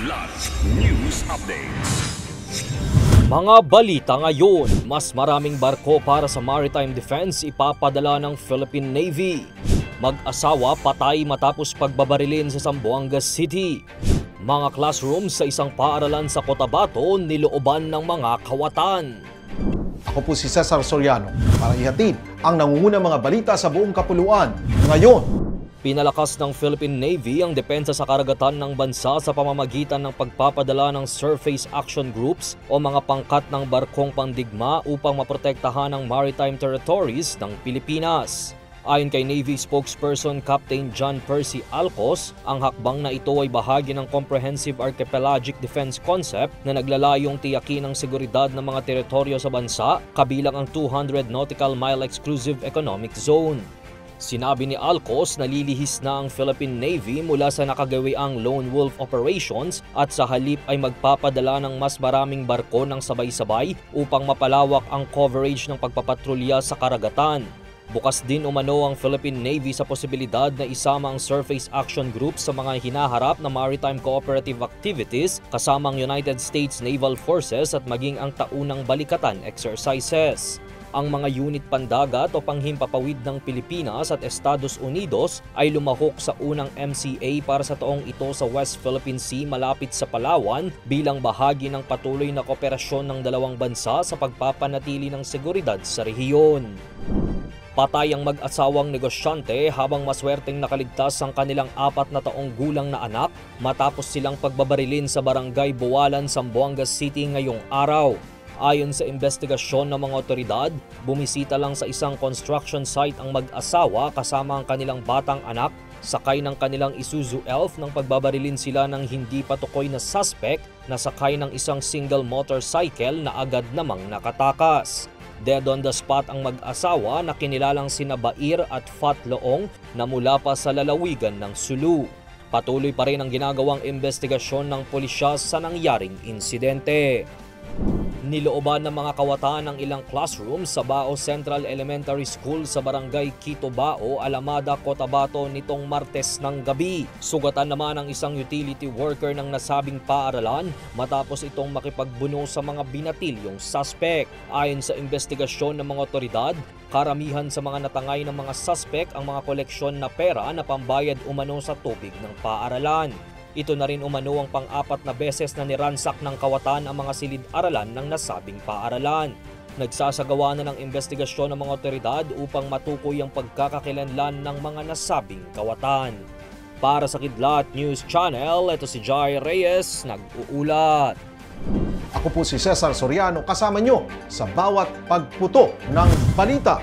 Kidlat News Updates. Mga balita ngayon, mas maraming barko para sa maritime defense ipapadala ng Philippine Navy. Mag-asawa patay matapos pagbabarilin sa Zamboanga City. Mga classrooms sa isang paaralan sa Cotabato nilooban ng mga kawatan. Ako po si Cesar Soriano para ihatid ang nangungunang mga balita sa buong kapuluan ngayon. Pinalakas ng Philippine Navy ang depensa sa karagatan ng bansa sa pamamagitan ng pagpapadala ng surface action groups o mga pangkat ng barkong pandigma upang maprotektahan ang maritime territories ng Pilipinas. Ayon kay Navy spokesperson Captain John Percy Alcos, ang hakbang na ito ay bahagi ng Comprehensive Archipelagic Defense Concept na naglalayong tiyakin ang seguridad ng mga teritoryo sa bansa, kabilang ang 200 nautical mile exclusive economic zone. Sinabi ni Alcos na lilihis na ang Philippine Navy mula sa nakagawiang lone wolf operations at sa halip ay magpapadala ng mas maraming barko ng sabay-sabay upang mapalawak ang coverage ng pagpapatrolya sa karagatan. Bukas din umano ang Philippine Navy sa posibilidad na isama ang surface action group sa mga hinaharap na maritime cooperative activities kasamang United States Naval Forces at maging ang taunang balikatan exercises. Ang mga unit pandagat o panghimpapawid ng Pilipinas at Estados Unidos ay lumahok sa unang MCA para sa taong ito sa West Philippine Sea malapit sa Palawan bilang bahagi ng patuloy na kooperasyon ng dalawang bansa sa pagpapanatili ng seguridad sa rehiyon. Patay ang mag-asawang negosyante habang maswerteng nakaligtas ang kanilang 4 na taong gulang na anak matapos silang pagbabarilin sa barangay Buwalan, Zamboanga City ngayong araw. Ayon sa investigasyon ng mga otoridad, bumisita lang sa isang construction site ang mag-asawa kasama ang kanilang batang anak, sakay ng kanilang Isuzu Elf nang pagbabarilin sila ng hindi patukoy na suspect na sakay ng isang single motorcycle na agad namang nakatakas. Dead on the spot ang mag-asawa na kinilalang sina Bair at Fat Loong na mula pa sa lalawigan ng Sulu. Patuloy pa rin ang ginagawang investigasyon ng pulisya sa nangyaring insidente. Nilooban ng mga kawatan ng ilang classrooms sa Bao Central Elementary School sa barangay Quito Bao, Alamada, Cotabato nitong Martes ng gabi. Sugatan naman ang isang utility worker ng nasabing paaralan matapos itong makipagbuno sa mga binatilyong suspect. Ayon sa investigasyon ng mga otoridad, karamihan sa mga natangay ng mga suspect ang mga koleksyon na pera na pambayad umano sa tubig ng paaralan. Ito na rin umano ang pang-4 na beses na niransak ng kawatan ang mga silid-aralan ng nasabing paaralan. Nagsasagawa na ng investigasyon ng mga otoridad upang matukoy ang pagkakakilanlan ng mga nasabing kawatan. Para sa Kidlat News Channel, ito si Jai Reyes, nag-uulat. Ako po si Cesar Soriano, kasama nyo sa bawat pagputo ng balita.